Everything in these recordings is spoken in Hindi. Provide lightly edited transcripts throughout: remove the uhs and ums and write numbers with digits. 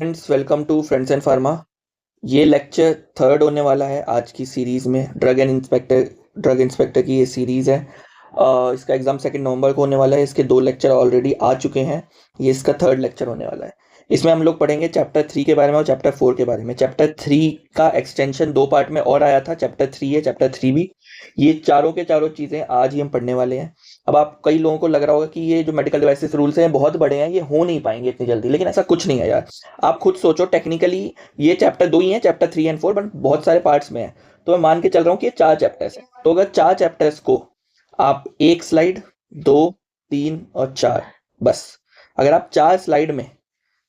Friends, welcome to friends and pharma. ये लेक्चर थर्ड होने वाला है आज की सीरीज में। ड्रग इंस्पेक्टर की ये सीरीज है। इसका एग्जाम 2 नवंबर को होने वाला है। इसके 2 लेक्चर ऑलरेडी आ चुके हैं। ये इसका थर्ड लेक्चर होने वाला है। इसमें हम लोग पढ़ेंगे चैप्टर 3 के बारे में और चैप्टर 4 के बारे में। चैप्टर 3 का एक्सटेंशन 2 पार्ट में और आया था। चैप्टर 3 है, चैप्टर 3 भी। ये चारों के चारों चीज़ें आज ही हम पढ़ने वाले हैं। अब आप कई लोगों को लग रहा होगा कि ये जो मेडिकल डिवाइसेस रूल्स हैं बहुत बड़े हैं, ये हो नहीं पाएंगे इतनी जल्दी, लेकिन ऐसा कुछ नहीं है यार। आप खुद सोचो, टेक्निकली ये चैप्टर 2 ही है, चैप्टर 3 एंड 4, बट बहुत सारे पार्ट्स में है। तो मैं मान के चल रहा हूँ कि ये 4 चैप्टर्स है। तो अगर 4 चैप्टर्स को आप 1 स्लाइड, 2, 3 और 4, बस अगर आप 4 स्लाइड में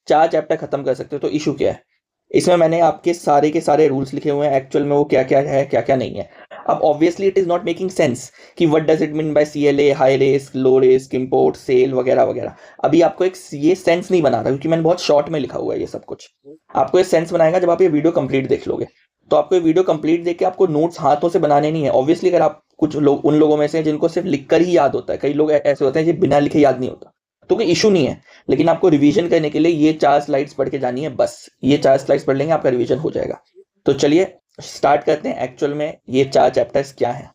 4 चैप्टर खत्म कर सकते हो तो इशू क्या है? इसमें मैंने आपके सारे के सारे रूल्स लिखे हुए हैं, एक्चुअल में वो क्या क्या है क्या क्या नहीं है। अब obviously it is not making sense कि what does it mean by CLA, high risk, low risk, import, sale वगैरह वगैरह। अभी आपको एक ये सेंस नहीं बना रहा क्योंकि मैंने बहुत शॉर्ट में लिखा हुआ है ये सब कुछ। आपको ये सेंस बनाएगा जब आप ये वीडियो कंप्लीट देख लोगे। तो आपको ये वीडियो कंप्लीट देख के आपको नोट्स हाथों से बनाने नहीं है। ऑब्वियसली अगर आप कुछ लोग उन लोगों में से जिनको सिर्फ लिखकर ही याद होता है, कई लोग ऐसे होते हैं जो बिना लिखे याद नहीं होता, तो कोई इशू नहीं है। लेकिन आपको रिवीजन करने के लिए ये 4 स्लाइड्स पढ़ के जानी है, बस ये 4 स्लाइड्स पढ़ लेंगे, आपका रिवीजन हो जाएगा। तो चलिए स्टार्ट करते हैं एक्चुअल में ये 4 चैप्टर्स क्या है।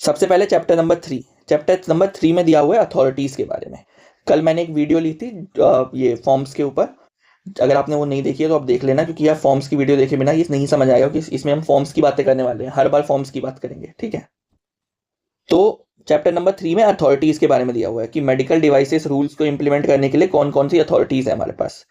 सबसे पहले चैप्टर नंबर 3 में दिया हुआ है अथॉरिटीज के बारे में। कल मैंने एक वीडियो ली थी ये फॉर्म्स के ऊपर। अगर आपने वो नहीं देखी है तो आप देख लेना, क्योंकि यार फॉर्म्स की वीडियो देखे बिना ये नहीं समझ आएगा कि इसमें हम फॉर्म्स की बातें करने वाले हैं। हर बार फॉर्म्स की बात करेंगे, ठीक है। तो चैप्टर नंबर 3 में अथॉरिटीज के बारे में दिया हुआ है कि मेडिकल डिवाइसेस रूल्स को इंप्लीमेंट करने के लिए कौन कौन सी अथॉरिटीज है हमारे पास।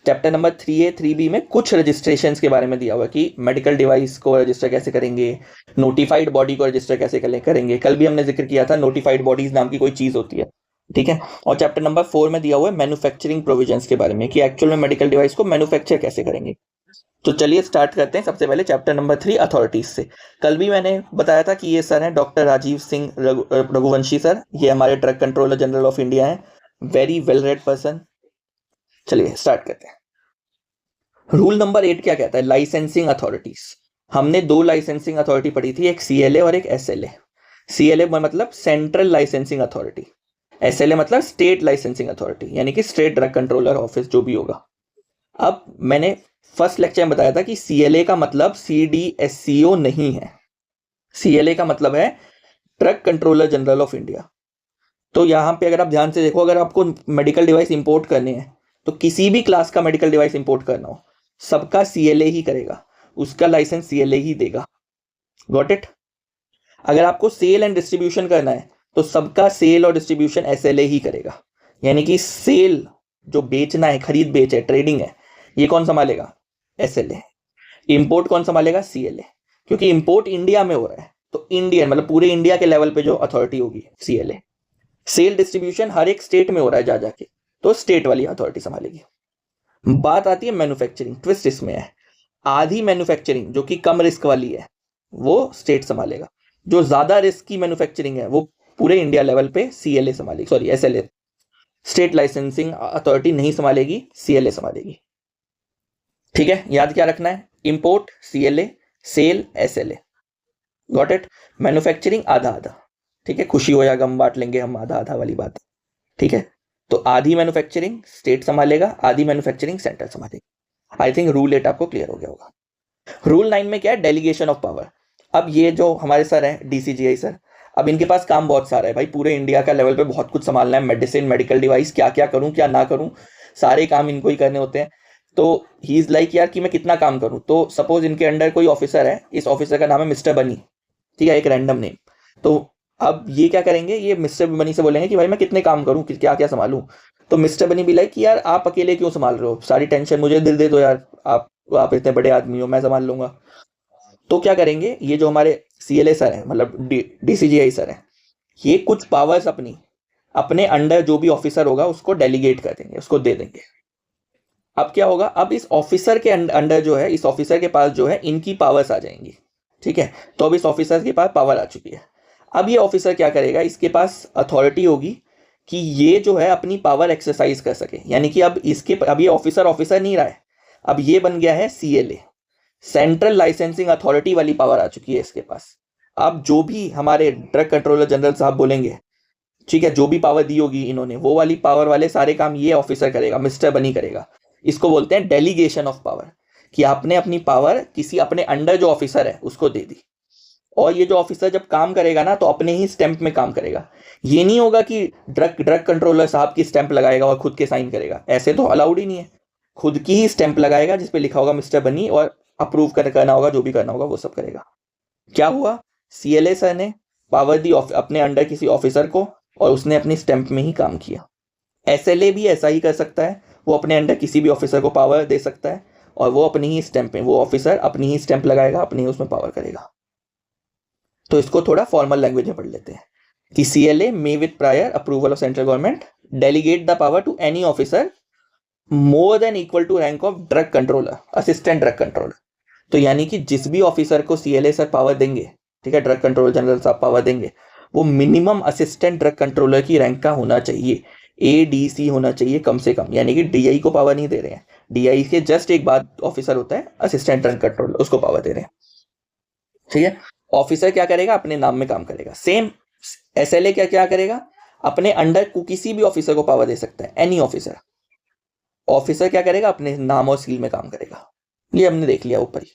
चैप्टर नंबर 3A 3B में कुछ रजिस्ट्रेशन के बारे में दिया हुआ है कि मेडिकल डिवाइस को रजिस्टर कैसे करेंगे, नोटिफाइड बॉडी को रजिस्टर कैसे करेंगे। कल भी हमने जिक्र किया था, नोटिफाइड बॉडीज नाम की कोई चीज होती है, ठीक है। और चैप्टर नंबर 4 में दिया हुआ है मैन्युफैक्चरिंग प्रोविजंस के बारे में कि एक्चुअल में मेडिकल डिवाइस को मैन्युफैक्चर कैसे करेंगे। तो चलिए स्टार्ट करते हैं सबसे पहले चैप्टर नंबर 3 अथॉरिटीज से। कल भी मैंने बताया था कि ये सर हैं डॉक्टर राजीव सिंह रघुवंशी सर। ये हमारे drug controller general of India हैं, वेरी वेल रेड पर्सन। चलिए स्टार्ट करते हैं। रूल नंबर 8 क्या कहता है? Licensing authorities. हमने 2 लाइसेंसिंग अथॉरिटी पढ़ी थी, एक सीएलए और एक एसएलए। सीएलए मतलब सेंट्रल लाइसेंसिंग अथॉरिटी, एसएलए मतलब स्टेट लाइसेंसिंग अथॉरिटी, यानी कि स्टेट ड्रग कंट्रोलर ऑफिस जो भी होगा। अब मैंने फर्स्ट लेक्चर में बताया था कि सीएलए का मतलब सीडीएससीओ नहीं है। सीएलए का मतलब है drug controller general of India. तो यहां पे अगर आप ध्यान से देखो, अगर आपको मेडिकल डिवाइस इंपोर्ट करने हैं तो किसी भी क्लास का मेडिकल डिवाइस इंपोर्ट करना हो, सबका सीएलए ही करेगा, उसका लाइसेंस सीएलए ही देगा। Got it? अगर आपको सेल एंड डिस्ट्रीब्यूशन करना है तो सबका सेल और डिस्ट्रीब्यूशन एसएलए ही करेगा। यानी कि सेल जो बेचना है, खरीद बेच है, ट्रेडिंग है, ये कौन संभालेगा? एसएलए। इंपोर्ट कौन संभालेगा? सीएलए। क्योंकि इंपोर्ट इंडिया में हो रहा है तो इंडियन मतलब पूरे इंडिया के लेवल पे जो अथॉरिटी होगी सीएलए। सेल डिस्ट्रीब्यूशन हर एक स्टेट में हो रहा है जा जाके, तो स्टेट वाली अथॉरिटी संभालेगी। बात आती है मैन्युफैक्चरिंग। ट्विस्ट इसमें है, आधी मैन्युफैक्चरिंग जो कि कम रिस्क वाली है वो स्टेट संभालेगा, जो ज्यादा रिस्क की मैन्युफैक्चरिंग है वो पूरे इंडिया लेवल पे सीएलए संभालेगी, sorry SLA, state licensing authority नहीं संभालेगी, सीएलए संभालेगी। ठीक है, याद क्या रखना है? Import CLA, sale SLA. Got it? Manufacturing आधा आधा, ठीक है, खुशी हो या गम बांट लेंगे हम, आधा आधा वाली बात, ठीक है। तो आधी मैन्युफैक्चरिंग स्टेट संभालेगा, आधी मैन्युफैक्चरिंग सेंटर संभालेगा। आई थिंक रूल 8 आपको क्लियर हो गया होगा। रूल 9 में क्या है? Delegation of power. अब ये जो हमारे सर हैं डीसीजीआई सर, अब इनके पास काम बहुत सारा है भाई, पूरे इंडिया का लेवल पे बहुत कुछ संभालना है, मेडिसिन, मेडिकल डिवाइस, क्या क्या करूं क्या ना करूं, सारे काम इनको ही करने होते हैं। तो ही इज लाइक यार कि मैं कितना काम करूं। तो सपोज इनके अंडर कोई ऑफिसर है, इस ऑफिसर का नाम है मिस्टर बनी, ठीक है, एक रैंडम नेम। तो अब ये क्या करेंगे, ये मिस्टर बनी से बोलेंगे कि भाई मैं कितने काम करूं, क्या क्या संभालूं। तो मिस्टर बनी भी लाइक कि यार आप अकेले क्यों संभाल रहे हो, सारी टेंशन मुझे दिल दे दो यार, आप इतने बड़े आदमी हो, मैं संभाल लूंगा। तो क्या करेंगे, ये जो हमारे सीएलए सर हैं मतलब डीसीजीआई सर हैं, ये कुछ पावर्स अपने अंडर जो भी ऑफिसर होगा उसको डेलीगेट कर देंगे, उसको दे देंगे। अब क्या होगा, अब इस ऑफिसर के अंडर जो है, इस ऑफिसर के पास जो है इनकी पावर्स आ जाएंगी, ठीक है। तो अब इस ऑफिसर के पास पावर आ चुकी है। अब ये ऑफिसर क्या करेगा, इसके पास अथॉरिटी होगी कि ये जो है अपनी पावर एक्सरसाइज कर सके। यानी कि अब ये ऑफिसर नहीं रहा है, अब ये बन गया है सीएलए, सेंट्रल लाइसेंसिंग अथॉरिटी वाली पावर आ चुकी है इसके पास। अब जो भी हमारे ड्रग कंट्रोलर जनरल साहब बोलेंगे ठीक है, जो भी पावर दी होगी इन्होंने वो वाली पावर वाले सारे काम ये ऑफिसर करेगा, मिस्टर बनी करेगा। इसको बोलते हैं डेलीगेशन ऑफ पावर, कि आपने अपनी पावर किसी अपने अंडर जो ऑफिसर है उसको दे दी, और ये जो ऑफिसर जब काम करेगा ना तो अपने ही स्टैंप में काम करेगा। ये नहीं होगा कि ड्रग कंट्रोलर साहब की स्टैंप लगाएगा और खुद के साइन करेगा, ऐसे तो अलाउड ही नहीं है। खुद की ही स्टैंप लगाएगा जिसपे लिखा होगा मिस्टर बनी, और अप्रूव करना होगा, जो भी करना होगा वो सब करेगा। क्या हुआ, CLA सर ने पावर दी अपने अंडर किसी ऑफिसर को, और उसने अपनी स्टैंप में ही काम किया। SLA भी ऐसा ही कर सकता है, वो अपने अंडर किसी भी ऑफिसर को पावर दे सकता है, और वो अपनी ही स्टैंप में, वो ऑफिसर अपनी ही स्टैंप लगाएगा, अपनी ही उसमें पावर करेगा। तो इसको थोड़ा फॉर्मल लैंग्वेज में पढ़ लेते हैं कि CLA may with prior approval of central government delegate the power to any officer more than equal to rank of drug controller, assistant drug controller. तो यानी कि जिस भी ऑफिसर को CLA सर पावर देंगे, ठीक है, ड्रग कंट्रोलर जनरल साहब पावर देंगे, वो मिनिमम असिस्टेंट ड्रग कंट्रोलर की रैंक का होना चाहिए, ADC होना चाहिए कम से कम। यानी कि DI को पावर नहीं दे रहे हैं, DI के जस्ट एक बाद ऑफिसर होता है असिस्टेंट ड्रग कंट्रोलर, उसको पावर दे रहे हैं। ठीक है, ऑफिसर क्या करेगा, अपने नाम में काम करेगा। सेम SLA क्या करेगा, अपने अंडर को किसी भी ऑफिसर को पावर दे सकता है, एनी ऑफिसर। ऑफिसर क्या करेगा, अपने नाम और सील में काम करेगा। ये हमने देख लिया ऊपर ही।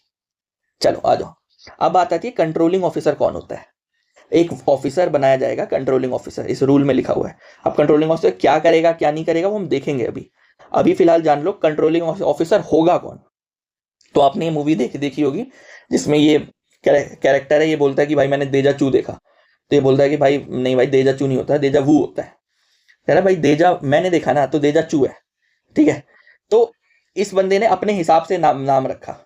चलो आ जाओ, अब बात आती है कंट्रोलिंग ऑफिसर कौन होता है। एक ऑफिसर बनाया जाएगा कंट्रोलिंग ऑफिसर, इस रूल में लिखा हुआ है। अब कंट्रोलिंग ऑफिसर क्या करेगा क्या नहीं करेगा वो हम देखेंगे। अभी फिलहाल जान लो कंट्रोलिंग ऑफिसर होगा कौन। तो आपने ये मूवी देखी होगी जिसमें ये कैरेक्टर है, ये बोलता है कि भाई मैंने देजा चू देखा, तो ये बोलता है कि भाई नहीं भाई देजा चू नहीं होता, देजा वू होता है। कह रहा भाई देजा मैंने देखा ना, तो देजा चू है। ठीक है, तो इस बंदे ने अपने हिसाब से नाम रखा।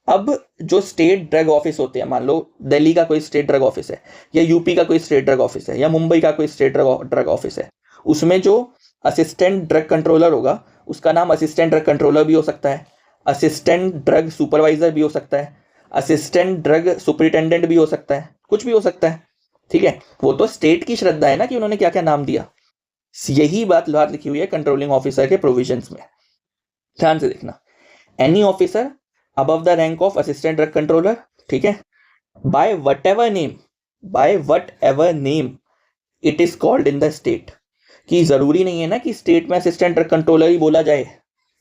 अब जो स्टेट ड्रग ऑफिस होते हैं, मान लो दिल्ली का कोई स्टेट ड्रग ऑफिस है, या यूपी का कोई स्टेट ड्रग ऑफिस है, या मुंबई का कोई स्टेट ड्रग ऑफिस है, उसमें जो असिस्टेंट ड्रग कंट्रोलर होगा उसका नाम असिस्टेंट ड्रग कंट्रोलर भी हो सकता है, असिस्टेंट ड्रग सुपरवाइजर भी हो सकता है, असिस्टेंट ड्रग सुपरिटेंडेंट भी हो सकता है, कुछ भी हो सकता है। ठीक है, वो तो स्टेट की श्रद्धा है ना कि उन्होंने क्या क्या नाम दिया। यही बात लिखी हुई है कंट्रोलिंग ऑफिसर के प्रोविजंस में, ध्यान से देखना। Any officer above the rank of assistant drug controller, ठीक है, by whatever name it is called in the state। कि जरूरी नहीं है ना कि स्टेट में असिस्टेंट ड्रग कंट्रोलर ही बोला जाए,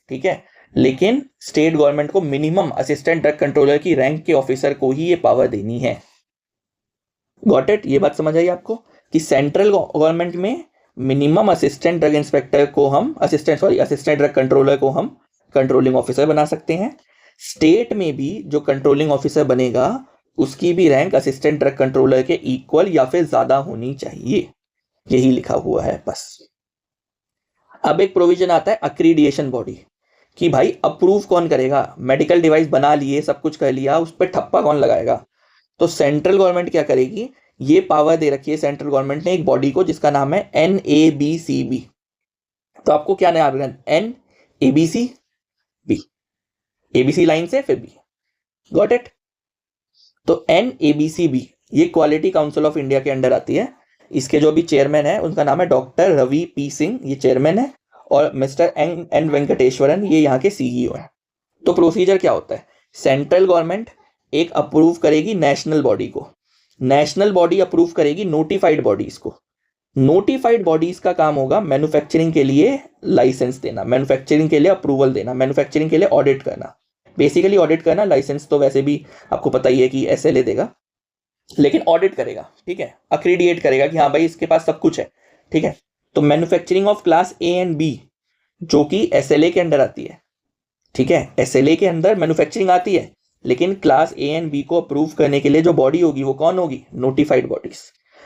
ठीक है, लेकिन स्टेट गवर्नमेंट को मिनिमम असिस्टेंट ड्रग कंट्रोलर की रैंक के ऑफिसर को ही ये पावर देनी है। गॉट इट, ये बात समझ आई आपको कि सेंट्रल गवर्नमेंट में मिनिमम असिस्टेंट ड्रग इंस्पेक्टर को हम असिस्टेंट ड्रग कंट्रोलर को हम कंट्रोलिंग ऑफिसर बना सकते हैं। स्टेट में भी जो कंट्रोलिंग ऑफिसर बनेगा उसकी भी रैंक असिस्टेंट ड्रग कंट्रोलर के इक्वल या फिर ज्यादा होनी चाहिए, यही लिखा हुआ है बस। अब एक प्रोविजन आता है अक्रीडिएशन बॉडी, कि भाई अप्रूव कौन करेगा। मेडिकल डिवाइस बना लिए, सब कुछ कर लिया, उस पर ठप्पा कौन लगाएगा। तो सेंट्रल गवर्नमेंट क्या करेगी, ये पावर दे रखी है सेंट्रल गवर्नमेंट ने एक बॉडी को जिसका नाम है NABCB। तो आपको क्या नाम है, NABCB, ABC लाइन से फिर बी, गॉट इट। तो NABCB ये क्वालिटी काउंसिल ऑफ इंडिया के अंडर आती है। इसके जो भी चेयरमैन है उनका नाम है डॉक्टर रवि पी सिंह, ये चेयरमैन है, और मिस्टर N वेंकटेश्वरन ये यहाँ के CEO हैं। तो प्रोसीजर क्या होता है, सेंट्रल गवर्नमेंट एक अप्रूव करेगी नेशनल बॉडी को, नेशनल बॉडी अप्रूव करेगी नोटिफाइड बॉडीज को। नोटिफाइड बॉडीज का काम होगा मैन्युफैक्चरिंग के लिए लाइसेंस देना, मैन्युफैक्चरिंग के लिए अप्रूवल देना, मैन्युफैक्चरिंग के लिए ऑडिट करना, बेसिकली ऑडिट करना। लाइसेंस तो वैसे भी आपको पता ही है कि SLA देगा, लेकिन ऑडिट करेगा, ठीक है, अक्रीडिएट करेगा कि हाँ भाई इसके पास सब कुछ है। ठीक है, तो manufacturing of class A and B जो कि SLA के अंडर आती है, ठीक है, SLA के अंदर मैन्युफैक्चरिंग आती है, लेकिन क्लास A एंड B को अप्रूव करने के लिए जो बॉडी होगी वो कौन होगी, नोटिफाइड बॉडीज।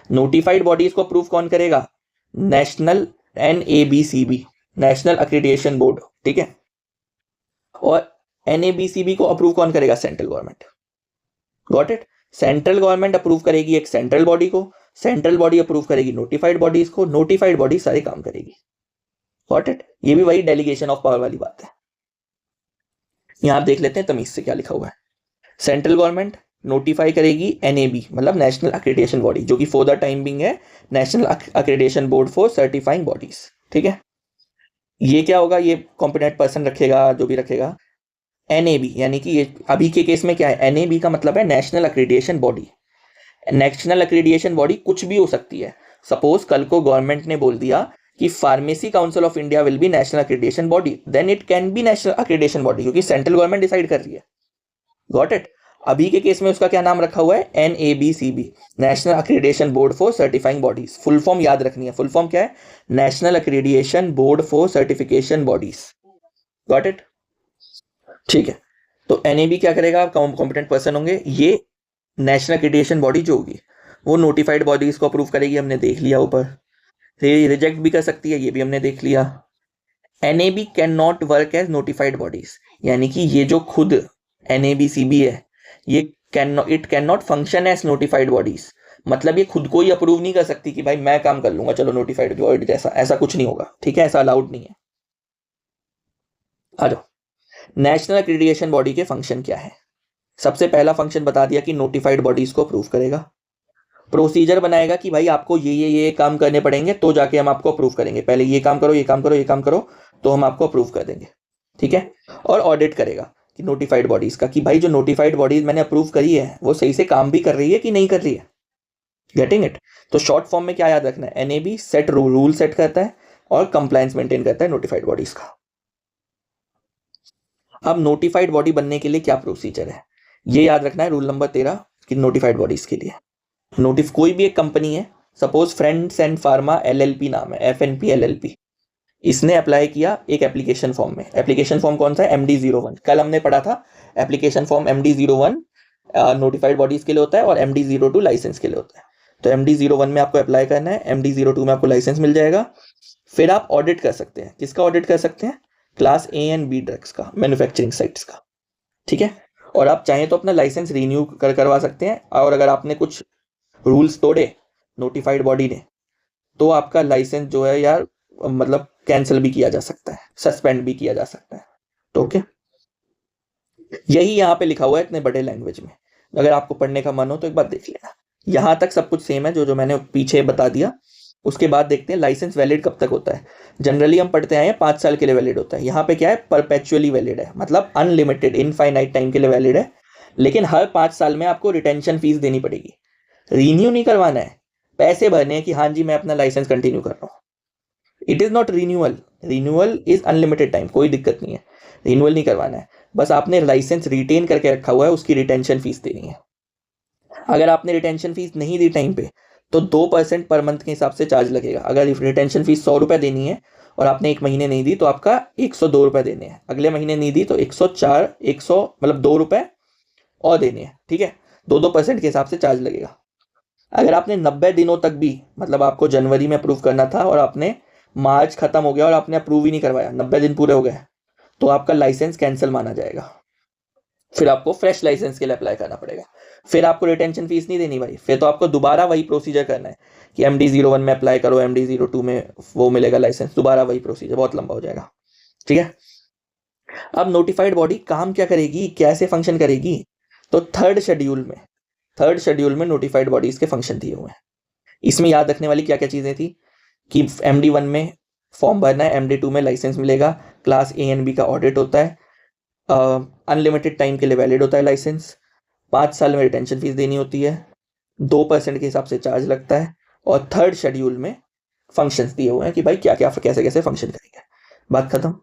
नोटिफाइड बॉडीज को अप्रूव कौन करेगा, नेशनल NABCB, नेशनल अक्रीडिएशन बोर्ड, ठीक है। और NABCB को अप्रूव कौन करेगा, central government, got it. Central government approve करेगी एक सेंट्रल बॉडी को, सेंट्रल बॉडी अप्रूव करेगी नोटिफाइड बॉडीज को, नोटिफाइड बॉडी सारे काम करेगी, गॉट इट। ये भी वही डेलीगेशन ऑफ पावर वाली बात है। यहां आप देख लेते हैं तमीज से क्या लिखा हुआ है। सेंट्रल गवर्नमेंट नोटिफाई करेगी NAB मतलब नेशनल अक्रेडिटेशन बॉडी, जो कि फॉर द टाइम बिंग है national accreditation board for certifying bodies, ठीक है। ये क्या होगा, ये कॉम्पिटेंट पर्सन रखेगा, जो भी रखेगा। NAB यानी कि ये अभी के केस में क्या है, NAB का मतलब है national accreditation body. National accreditation body कुछ भी हो सकती है, सपोज कल को गवर्नमेंट ने बोल दिया कि pharmacy council of India will be national accreditation body, then it can be national accreditation body, क्योंकि सेंट्रल गवर्नमेंट डिसाइड कर रही है। Got it? अभी के केस में उसका क्या नाम रखा हुआ है? NABCB, national accreditation board for certifying bodies. Full form याद रखनी है। फुल फॉर्म क्या है? National accreditation board for certification bodies. Got it? ठीक है। तो NAB क्या करेगा? कॉम्पिटेंट पर्सन होंगे। ये नेशनल अक्रेडिटेशन बॉडी जो होगी वो नोटिफाइड बॉडीज को अप्रूव करेगी, हमने देख लिया ऊपर। रिजेक्ट भी कर सकती है, ये भी हमने देख लिया। NAB can not work as notified bodies, यानी कि ये जो खुद NABCB है ये it can not function as notified bodies. मतलब ये खुद को ही अप्रूव नहीं कर सकती कि भाई मैं काम कर लूंगा चलो नोटिफाइड बॉडी जैसा, ऐसा कुछ नहीं होगा। ठीक है, ऐसा अलाउड नहीं है। आ जाओ, नेशनल अक्रेडिटेशन बॉडी के फंक्शन क्या है? सबसे पहला फंक्शन बता दिया कि नोटिफाइड बॉडीज को अप्रूव करेगा। प्रोसीजर बनाएगा कि भाई आपको ये काम करने पड़ेंगे तो जाके हम आपको अप्रूव करेंगे। पहले ये काम करो, ये काम करो, ये काम करो, तो हम आपको अप्रूव कर देंगे। ठीक है। और ऑडिट करेगा कि नोटिफाइड बॉडीज का, कि भाई जो नोटिफाइड बॉडीज मैंने अप्रूव करी है वो सही से काम भी कर रही है कि नहीं कर रही है। Getting it? तो शॉर्ट फॉर्म में क्या याद रखना है? NAB सेट रूल सेट करता है और कंप्लायंस मेंटेन करता है नोटिफाइड बॉडीज का। अब नोटिफाइड बॉडी बनने के लिए क्या प्रोसीजर है ये याद रखना है। रूल नंबर 13 कि नोटिफाइड बॉडीज के लिए कोई भी एक कंपनी है, suppose friends and pharma LLP नाम है, FNP LLP, इसने अप्लाई किया एक एप्लीकेशन फॉर्म में। एप्लीकेशन फॉर्म कौन सा है? MD-01। कल हमने पढ़ा था application form MD-01 notified bodies के लिए होता है और MD-02 लाइसेंस के लिए होता है। तो MD-01 में आपको अप्लाई करना है, MD-02 में आपको लाइसेंस मिल जाएगा। फिर आप ऑडिट कर सकते हैं। किसका ऑडिट कर सकते हैं? Class A and B drugs का, मैन्युफैक्चरिंग साइट्स का। ठीक है। और आप चाहें तो अपना लाइसेंस रिन्यू करवा सकते हैं, और अगर आपने कुछ रूल्स तोड़े नोटिफाइड बॉडी ने तो आपका लाइसेंस जो है यार मतलब कैंसिल भी किया जा सकता है, सस्पेंड भी किया जा सकता है। तो ओके, यही यहाँ पे लिखा हुआ है इतने बड़े लैंग्वेज में। अगर आपको पढ़ने का मन हो तो एक बार देख लेना। यहाँ तक सब कुछ सेम है जो मैंने पीछे बता दिया। उसके बाद देखते हैं लाइसेंस वैलिड कब तक होता है। जनरली हम पढ़ते आए हैं 5 साल के लिए वैलिड होता है। यहाँ पे क्या है? परपेचुअली वैलिड है, मतलब अनलिमिटेड इनफाइनाइट टाइम के लिए वैलिड है। लेकिन हर 5 साल में आपको रिटेंशन फीस देनी पड़ेगी। रिन्यू नहीं करवाना है, पैसे भरने हैं कि हाँ जी मैं अपना लाइसेंस कंटिन्यू कर रहा हूँ। It is not renewal. Renewal is unlimited time, कोई दिक्कत नहीं है, रिन्यूअल नहीं करवाना है। बस आपने लाइसेंस रिटेन करके रखा हुआ है, उसकी रिटेंशन फीस देनी है। अगर आपने रिटेंशन फीस नहीं दी टाइम पे तो 2% पर मंथ के हिसाब से चार्ज लगेगा। अगर रिटेंशन फीस 100 रुपये देनी है और आपने 1 महीने नहीं दी तो आपका 102 रुपये देने हैं। अगले महीने नहीं दी तो 100 मतलब 2 रुपये और देने हैं। ठीक है, 2% के हिसाब से चार्ज लगेगा। अगर आपने 90 दिनों तक भी, मतलब आपको जनवरी में अप्रूव करना था और आपने मार्च खत्म हो गया और आपने अप्रूव ही नहीं करवाया, 90 दिन पूरे हो गए, तो आपका लाइसेंस कैंसिल माना जाएगा। फिर आपको फ्रेश लाइसेंस के लिए अप्लाई करना पड़ेगा। फिर आपको रिटेंशन फीस नहीं देनी भाई, फिर तो आपको दोबारा वही प्रोसीजर करना है कि MD-01 में अप्लाई करो, MD-02 में वो मिलेगा लाइसेंस, दोबारा वही प्रोसीजर, बहुत लंबा हो जाएगा। ठीक है। अब नोटिफाइड बॉडी काम क्या करेगी, कैसे फंक्शन करेगी? तो थर्ड शेड्यूल में नोटिफाइड बॉडीज के फंक्शन दिए हुए हैं। इसमें याद रखने वाली क्या क्या चीजें थी कि MD-1 में फॉर्म भरना है, MD-2 में लाइसेंस मिलेगा, क्लास A एंड B का ऑडिट होता है, अनलिमिटेड टाइम के लिए वैलिड होता है लाइसेंस, 5 साल में रिटेंशन फीस देनी होती है, 2% के हिसाब से चार्ज लगता है, और थर्ड शेड्यूल में फंक्शंस दिए हुए हैं कि भाई क्या क्या कैसे कैसे फंक्शन करेंगे। बात खत्म।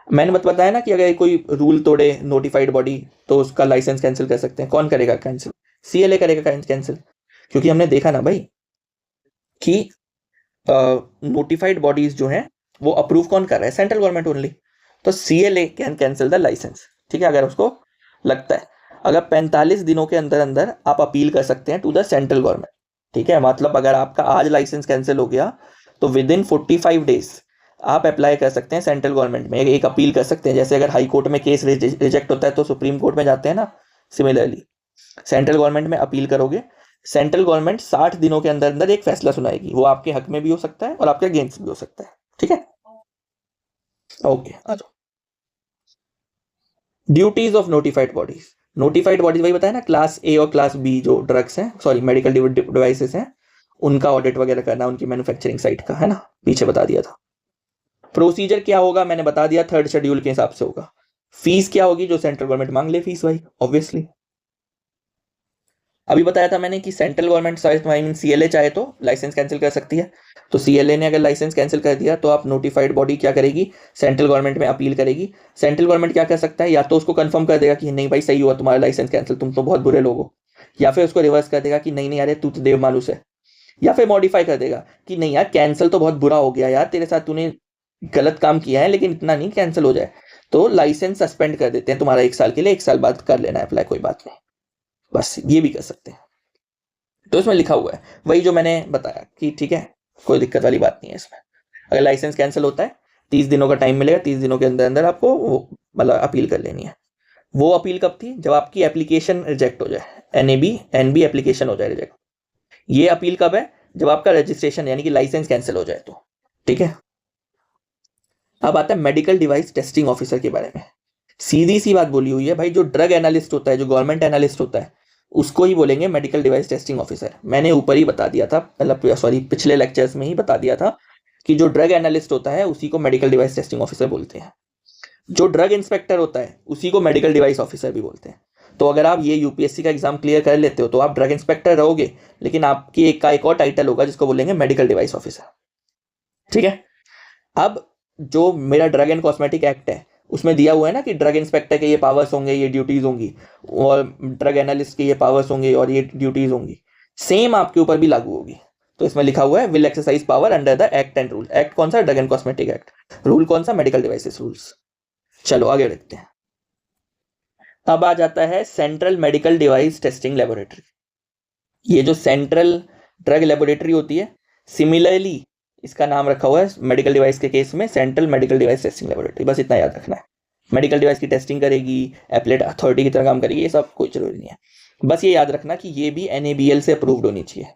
मैंने बताया ना कि अगर कोई रूल तोड़े नोटिफाइड बॉडी तो उसका लाइसेंस कैंसिल कर सकते हैं। कौन करेगा कैंसिल? CLA करेगा कैंसिल, क्योंकि हमने देखा ना भाई कि नोटिफाइड बॉडीज जो हैं वो अप्रूव कौन कर रहा है? Central government only. तो CLA can cancel the license. ठीक है, अगर उसको लगता है। अगर 45 दिनों के अंदर अंदर आप अपील कर सकते हैं टू द सेंट्रल गवर्नमेंट। ठीक है, मतलब अगर आपका आज लाइसेंस कैंसिल हो गया तो विद इन 45 डेज आप अप्लाई कर सकते हैं सेंट्रल गवर्नमेंट में, एक अपील कर सकते हैं। जैसे अगर हाई कोर्ट में केस रिजेक्ट होता है तो सुप्रीम कोर्ट में जाते हैं ना, सिमिलरली सेंट्रल गवर्नमेंट में अपील करोगे, सेंट्रल गवर्नमेंट 60 दिनों के अंदर अंदर एक फैसला सुनाएगी। वो आपके हक में भी हो सकता है और आपके अगेंस्ट भी हो सकता है। ठीक है, ओके आ जाओ। Duties of notified bodies. Notified bodies वही बताया ना, क्लास A और क्लास B जो ड्रग्स हैं, सॉरी मेडिकल डिवाइसेस हैं, उनका ऑडिट वगैरह करना, उनकी मैन्युफैक्चरिंग साइट का, है ना, पीछे बता दिया था। प्रोसीजर क्या होगा मैंने बता दिया, थर्ड शेड्यूल के हिसाब से होगा। फीस क्या होगी? जो सेंट्रल गवर्नमेंट मांग ले फीस भाई, ऑब्वियसली। अभी बताया था मैंने कि central government I mean CLA चाहे तो लाइसेंस कैंसिल कर सकती है। तो सीएलए ने अगर लाइसेंस कैंसिल कर दिया तो आप नोटिफाइड बॉडी क्या करेगी, सेंट्रल गवर्नमेंट में अपील करेगी। सेंट्रल गवर्नमेंट क्या कर सकता है, या तो उसको कंफर्म कर देगा कि नहीं भाई सही हुआ तुम्हारा लाइसेंस कैंसिल, तुम तो बहुत बुरे लोग हो, या फिर उसको रिवर्स कर देगा कि नहीं नहीं अरे तू तो देव मानुस है, या फिर मॉडिफाई कर देगा कि नहीं यार कैंसिल तो बहुत बुरा हो गया यार तेरे साथ, तूने गलत काम किया है लेकिन इतना नहीं कैंसिल हो जाए, तो लाइसेंस सस्पेंड कर देते हैं तुम्हारा 1 साल के लिए, 1 साल बाद कर लेना अप्लाई, कोई बात नहीं। बस ये भी कर सकते हैं। तो इसमें लिखा हुआ है वही जो मैंने बताया कि ठीक है कोई दिक्कत वाली बात नहीं है इसमें। अगर लाइसेंस कैंसिल होता है 30 दिनों का टाइम मिलेगा, 30 दिनों के अंदर अंदर आपको वो मतलब अपील कर लेनी है। वो अपील कब थी, जब आपकी एप्लीकेशन रिजेक्ट हो जाए, एनबी एप्लीकेशन हो जाए रिजेक्ट। ये अपील कब है, जब आपका रजिस्ट्रेशन यानी कि लाइसेंस कैंसिल हो जाए तो। ठीक है, अब आता है मेडिकल डिवाइस टेस्टिंग ऑफिसर के बारे में। सीधी सी बात बोली हुई है भाई, जो ड्रग एनालिस्ट होता है, जो गवर्नमेंट एनालिस्ट होता है, उसको ही बोलेंगे मेडिकल डिवाइस टेस्टिंग ऑफिसर। मैंने ऊपर ही बता दिया था, मतलब सॉरी पिछले लेक्चर्स में ही बता दिया था कि जो ड्रग एनालिस्ट होता है उसी को मेडिकल डिवाइस टेस्टिंग ऑफिसर बोलते हैं। जो ड्रग इंस्पेक्टर होता है उसी को मेडिकल डिवाइस ऑफिसर भी बोलते हैं। तो अगर आप ये यूपीएससी का एग्जाम क्लियर कर लेते हो तो आप ड्रग इंस्पेक्टर रहोगे, लेकिन आपकी एक और टाइटल होगा जिसको बोलेंगे मेडिकल डिवाइस ऑफिसर। ठीक है, अब जो मेरा ड्रग एंड कॉस्मेटिक एक्ट है उसमें दिया हुआ है ना कि ड्रग इंस्पेक्टर के ये पावर्स होंगे, ये ड्यूटीज होंगी, और ड्रग एनालिस्ट के ये पावर्स होंगे और ये ड्यूटीज होंगी, सेम आपके ऊपर भी लागू होगी। तो इसमें लिखा हुआ है will exercise power under the act and rule. Act कौन सा, drug and cosmetic act. Rule कौन सा, मेडिकल डिवाइसेस रूल्स। चलो आगे देखते हैं। अब आ जाता है central medical device testing laboratory. ये जो सेंट्रल ड्रग लेबोरेटरी होती है, सिमिलरली इसका नाम रखा हुआ है मेडिकल डिवाइस के केस में central medical device testing laboratory. बस इतना याद रखना है, मेडिकल डिवाइस की टेस्टिंग करेगी, एपलेट अथॉरिटी की तरह काम करेगी, ये सब कोई जरूरी नहीं है। बस ये याद रखना कि ये भी एनएबीएल से अप्रूव्ड होनी चाहिए।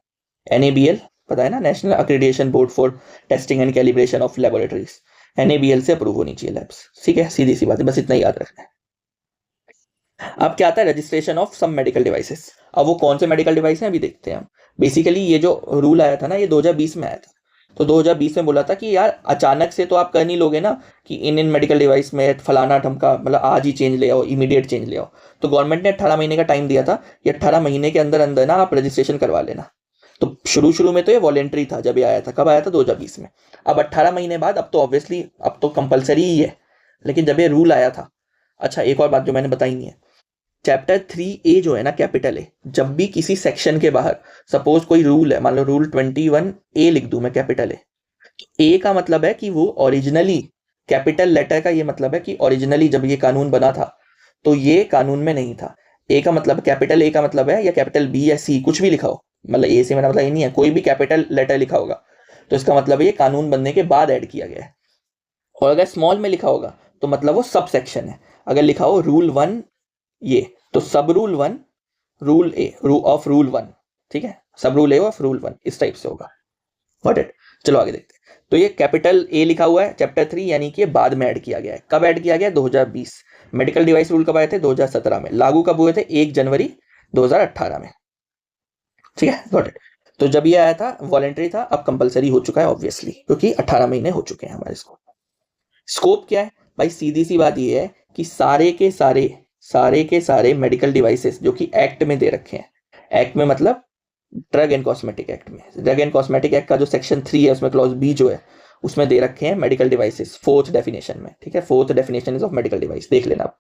एनएबीएल पता है ना, national accreditation board for testing and calibration of laboratories, NABL से अप्रूव होनी चाहिए लैब्स। ठीक है, सीधी सी बात है, बस इतना याद रखना है। अब क्या आता है, registration of some medical devices. अब वो कौन से मेडिकल डिवाइस हैं अभी देखते हैं हम। बेसिकली ये जो रूल आया था ना, ये 2020 में आया था। तो 2020 में बोला था कि यार अचानक से तो आप कर नहीं लोगे ना कि इन मेडिकल डिवाइस में फलाना ढमका, मतलब आज ही चेंज ले आओ, इमीडिएट चेंज ले आओ। तो गवर्नमेंट ने 18 महीने का टाइम दिया था, ये 18 महीने के अंदर अंदर ना आप रजिस्ट्रेशन करवा लेना। तो शुरू में तो ये वॉलेंट्री था जब ये आया था, कब आया था 2020 में। अब 18 महीने बाद अब तो ऑब्वियसली अब तो कंपलसरी ही है, लेकिन जब ये रूल आया था। अच्छा एक और बात जो मैंने बताई नहीं है, चैप्टर 3A जो है ना, कैपिटल ए, जब भी किसी सेक्शन के बाहर सपोज कोई रूल है, मान लो रूल 21A लिख दूं मैं कैपिटल ए, तो ए का मतलब है कि वो ओरिजिनली, कैपिटल लेटर का ये मतलब है कि ओरिजिनली जब ये कानून बना था तो ये कानून में नहीं था। ए का मतलब, कैपिटल ए का मतलब है, या कैपिटल बी या सी कुछ भी लिखा हो, मतलब ए से मेरा मतलब ये नहीं है, कोई भी कैपिटल लेटर लिखा होगा तो इसका मतलब है ये कानून बनने के बाद ऐड किया गया है। और अगर स्मॉल में लिखा होगा तो मतलब वो सब सेक्शन है। अगर लिखा हो रूल 1 ये, तो सब rule 1 rule A of rule 1, ठीक है, सब रूल ए ऑफ रूल 1 इस टाइप से होगा। Got it. चलो आगे देखते हैं। तो ये कैपिटल ए लिखा हुआ है चैप्टर 3, यानी कि बाद में ऐड किया गया है। कब ऐड किया गया, 2020। मेडिकल डिवाइस रूल कब आए थे, 2017 में। लागू कब हुए थे, 1 जनवरी 2018 में। ठीक है, गॉट इट। तो जब ये आया था वॉलेंटरी था, अब कंपलसरी हो चुका है ऑब्वियसली, क्योंकि 18 महीने हो चुके हैं हमारे। इसको स्कोप क्या है भाई, सीधी सी बात ये है कि सारे के सारे मेडिकल डिवाइसेस जो कि एक्ट में दे रखे हैं, एक्ट में मतलब ड्रग एंड कॉस्मेटिक एक्ट में, ड्रग एंड कॉस्मेटिक एक्ट का जो सेक्शन 3 है उसमें क्लॉज बी जो है उसमें दे रखे हैं मेडिकल डिवाइसेस 4th डेफिनेशन में। ठीक है, 4th definition is of medical device, देख लेना आप।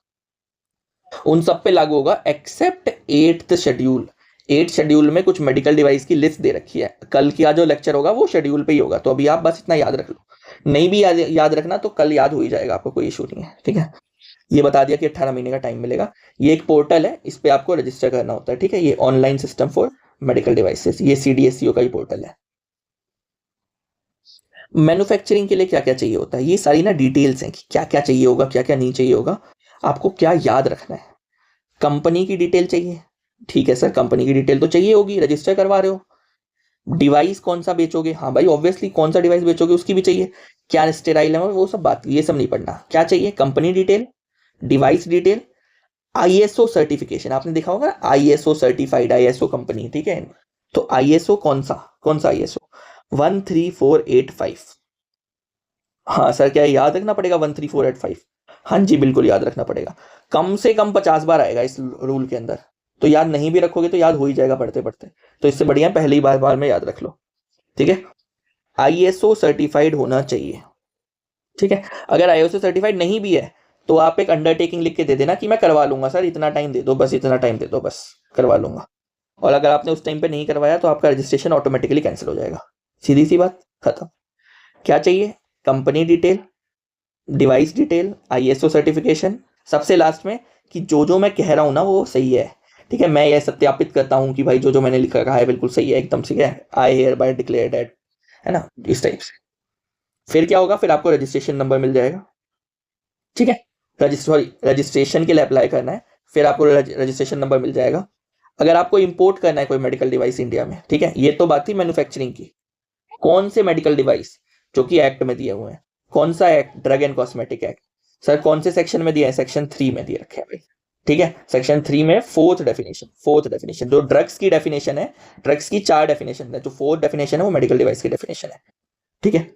उन सब पे लागू होगा accept 8th schedule. 8th schedule में कुछ मेडिकल डिवाइस की लिस्ट दे रखी है। कल का जो लेक्चर होगा वो शेड्यूल पे ही होगा, तो अभी आप बस इतना याद रख लो। नहीं भी याद रखना तो कल याद हो ही जाएगा आपको, कोई इशू नहीं है। ठीक है, ये बता दिया कि 18 महीने का टाइम मिलेगा। ये एक पोर्टल है, इस पे आपको रजिस्टर करना होता है। ठीक है, ये online system for medical devices, ये CDSCO का ही पोर्टल है। मैन्युफैक्चरिंग के लिए क्या क्या चाहिए होता है, ये सारी ना डिटेल्स हैं कि क्या क्या चाहिए होगा, क्या क्या नहीं चाहिए होगा। आपको क्या याद रखना है, कंपनी की डिटेल चाहिए। ठीक है सर, कंपनी की डिटेल तो चाहिए होगी, रजिस्टर करवा रहे हो। डिवाइस कौन सा बेचोगे, हाँ भाई ऑब्वियसली कौन सा डिवाइस बेचोगे उसकी भी चाहिए। क्या स्टेराइल है वो सब बात, ये सब नहीं पढ़ना। क्या चाहिए, company detail, device detail, ISO certification. आपने देखा होगा ISO सर्टिफाइड, ISO कंपनी। ठीक है, तो ISO कौन सा ISO 13485। हाँ सर, क्या याद रखना पड़ेगा 13485? हाँ जी बिल्कुल याद रखना पड़ेगा, कम से कम 50 बार आएगा इस रूल के अंदर। तो याद नहीं भी रखोगे तो याद हो ही जाएगा पढ़ते पढ़ते। तो इससे बढ़िया पहले ही बार में याद रख लो, ठीक है। ISO सर्टिफाइड होना चाहिए, ठीक है। अगर ISO सर्टिफाइड नहीं भी है तो आप एक अंडरटेकिंग लिख के दे देना कि मैं करवा लूंगा सर, इतना टाइम दे दो बस, इतना टाइम दे दो बस, करवा लूंगा। और अगर आपने उस टाइम पे नहीं करवाया तो आपका रजिस्ट्रेशन ऑटोमेटिकली कैंसिल हो जाएगा। सीधी सी बात, खत्म। क्या चाहिए? Company detail, device detail, ISO certification, सबसे लास्ट में कि जो मैं कह रहा हूं ना वो सही है, ठीक है। मैं यह सत्यापित करता हूं कि भाई जो मैंने लिखा कहा है बिल्कुल सही है, एकदम ठीक है, I hear bye declare that, है ना, इस टाइप से। फिर क्या होगा? फिर आपको रजिस्ट्रेशन नंबर मिल जाएगा, ठीक है। रजिस्ट्रेशन के लिए अप्लाई करना है, फिर आपको रजिस्ट्रेशन नंबर मिल जाएगा। अगर आपको इंपोर्ट करना है कोई मेडिकल डिवाइस इंडिया में, ठीक है, ये तो बात थी मैन्युफैक्चरिंग की। कौन से मेडिकल डिवाइस जो कि एक्ट में दिए हुए हैं, कौन सा act? Drug and cosmetic act. Sir कौन से सेक्शन में दिया है? सेक्शन 3 में दिए रखे हैं भाई, ठीक है। सेक्शन 3 में फोर्थ डेफिनेशन जो ड्रग्स की डेफिनेशन है, ड्रग्स की 4 डेफिनेशन है, जो फोर्थ डेफिनेशन है वो मेडिकल डिवाइस की डेफिनेशन है, ठीक है।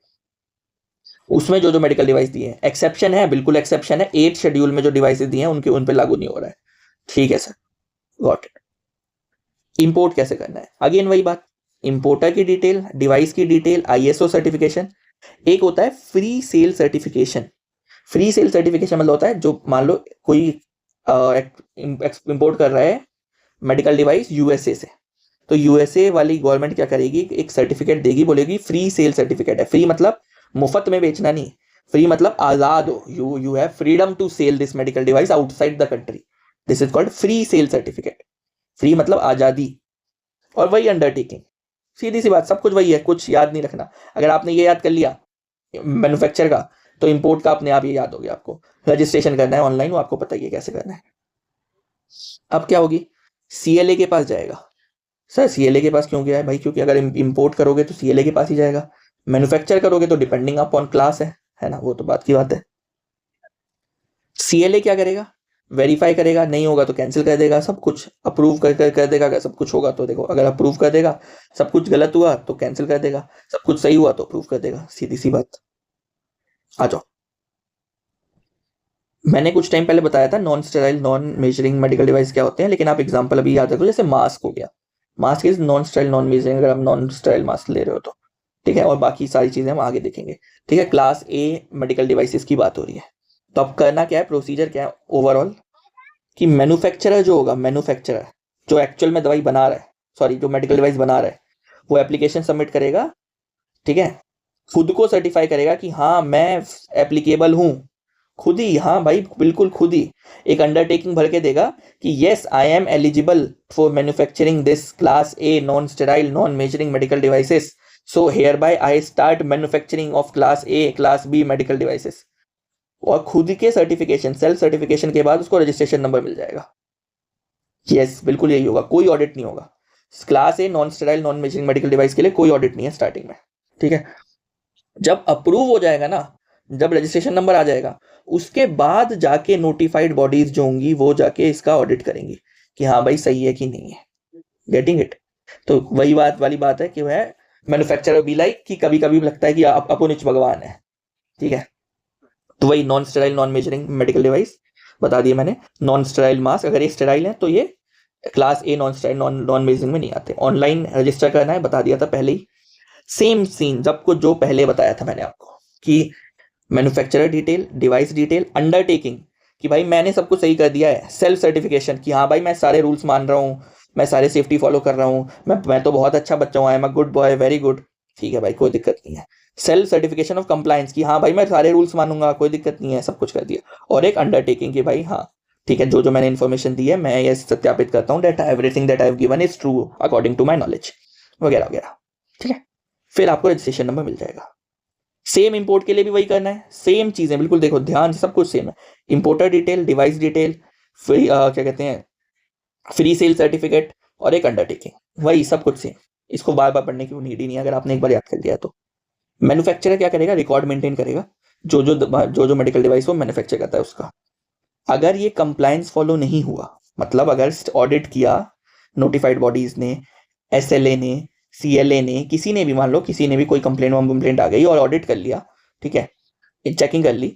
उसमें जो मेडिकल डिवाइस दिए हैं, एक्सेप्शन है, बिल्कुल एक्सेप्शन है, 8 शेड्यूल में जो डिवाइसेस दिए हैं उनके उन पे लागू नहीं हो रहा है, ठीक है सर, गॉट इट। इंपोर्ट कैसे करना है? अगेन वही बात, इंपोर्टर की डिटेल, डिवाइस की डिटेल, ISO सर्टिफिकेशन। एक होता है free sale certification. Free sale certification मतलब होता है जो मान लो कोई इंपोर्ट कर रहा है मेडिकल डिवाइस USA से, तो USA वाली गवर्नमेंट क्या करेगी, एक सर्टिफिकेट देगी, बोलेगी फ्री सेल सर्टिफिकेट है। फ्री मतलब मुफ्त में बेचना नहीं, फ्री मतलब आजाद हो, you have freedom to sell this medical device outside the country, this is called free sale certificate. Free मतलब आजादी। और वही अंडरटेकिंग, सीधी सी बात, सब कुछ वही है, कुछ याद नहीं रखना। अगर आपने ये याद कर लिया मैन्युफैक्चर का, तो इंपोर्ट का अपने आप ये याद हो गया। आपको रजिस्ट्रेशन करना है ऑनलाइन, वो आपको पता ही है कैसे करना है। अब क्या होगी? CLA के पास जाएगा। सर CLA के पास क्यों गया है भाई? क्योंकि अगर इंपोर्ट करोगे तो CLA के पास ही जाएगा, मैन्युफैक्चर करोगे तो डिपेंडिंग अपॉन क्लास है ना, वो तो बात की बात है। CLA क्या करेगा? वेरीफाई करेगा, नहीं होगा तो कैंसिल कर देगा, सब कुछ अप्रूव कर देगा। अगर सब कुछ होगा तो देखो, अगर अप्रूव कर देगा, सब कुछ गलत हुआ तो कैंसिल कर देगा, सब कुछ सही हुआ तो अप्रूव कर देगा, सीधी सी बात। आ जाओ, मैंने कुछ टाइम पहले बताया था non sterile non measuring medical device क्या होते हैं, लेकिन आप एग्जांपल अभी याद रखो, जैसे मास्क हो गया, mask is non sterile non measuring, अगर आप नॉन स्टेराइल मास्क ले रहे हो तो, ठीक है। और बाकी सारी चीजें हम आगे देखेंगे, ठीक है। क्लास A मेडिकल डिवाइसेस की बात हो रही है, तो अब करना क्या है, प्रोसीजर क्या है ओवरऑल, कि मैन्युफैक्चरर जो होगा, मैन्युफैक्चरर जो एक्चुअल में दवाई बना रहा है, सॉरी जो मेडिकल डिवाइस बना रहा है, वो एप्लीकेशन सबमिट करेगा, ठीक है। खुद को सर्टिफाई करेगा कि हाँ मैं एप्लीकेबल हूं, खुद ही, हाँ भाई बिल्कुल खुद ही एक अंडरटेकिंग भर के देगा कि yes I am eligible for manufacturing this class A non sterile non measuring medical devices, so here bye I start manufacturing of class A class B medical devices. और खुद के सर्टिफिकेशन, सेल्फ सर्टिफिकेशन के बाद उसको रजिस्ट्रेशन नंबर मिल जाएगा। यस बिल्कुल यही होगा, कोई ऑडिट नहीं होगा। Class A non sterile non measuring medical device के लिए कोई ऑडिट नहीं है स्टार्टिंग में, ठीक है। जब अप्रूव हो जाएगा ना, जब रजिस्ट्रेशन नंबर आ जाएगा, उसके बाद जाके नोटिफाइड बॉडीज जो होंगी वो जाके इसका ऑडिट करेंगी कि हाँ भाई सही है कि नहीं है। Getting it? तो वही बात वाली बात है कि वह मैन्युफैक्चरर बी लाइक कि कभी कभी लगता है कि अपुनिच भगवान है, ठीक है। तो वही non sterile non measuring medical device बता दिया मैंने। नॉन स्टेराइल मास्क, अगर ये स्टेराइल है तो ये class A non sterile non measuring में नहीं आते। ऑनलाइन रजिस्टर करना है, बता दिया था पहले ही। सेम सीन जब कुछ जो पहले बताया था मैंने आपको कि manufacturer detail, device detail, undertaking कि भाई मैंने सब कुछ सही कर दिया है, सेल्फ सर्टिफिकेशन कि हाँ भाई मैं सारे रूल्स मान रहा हूँ, मैं सारे सेफ्टी फॉलो कर रहा हूँ, मैं तो बहुत अच्छा बच्चा हूँ, I am a good boy, very good, ठीक है भाई कोई दिक्कत नहीं है। सेल्फ सर्टिफिकेशन ऑफ कंप्लायंस की हाँ भाई मैं सारे रूल्स मानूंगा, कोई दिक्कत नहीं है, सब कुछ कर दिया। और एक अंडरटेकिंग कि भाई हाँ ठीक है, जो मैंने इन्फॉर्मेशन दी है मैं ये सत्यापित करता हूँ that everything that I have given is true according to my knowledge, वगैरह वगैरह, ठीक है। फिर आपको रजिस्ट्रेशन नंबर मिल जाएगा। सेम इंपोर्ट के लिए भी वही करना है, सेम चीजें बिल्कुल, देखो ध्यान से सब कुछ सेम है। Importer detail, device detail, free क्या कहते हैं, फ्री सेल सर्टिफिकेट और एक अंडरटेकिंग, वही सब कुछ सेम। इसको बार बार पढ़ने की नीड ही नहीं है अगर आपने एक बार याद कर लिया तो। मैन्युफैक्चरर क्या करेगा, रिकॉर्ड मेंटेन करेगा जो मेडिकल डिवाइस वो मैन्युफैक्चर करता है उसका। अगर ये कंप्लायंस फॉलो नहीं हुआ, मतलब अगर ऑडिट किया नोटिफाइड बॉडीज ने, SLA ने, CLA ने, किसी ने भी, मान लो किसी ने भी कोई कंप्लेंट आ गई और ऑडिट कर लिया, ठीक है, चेकिंग कर ली,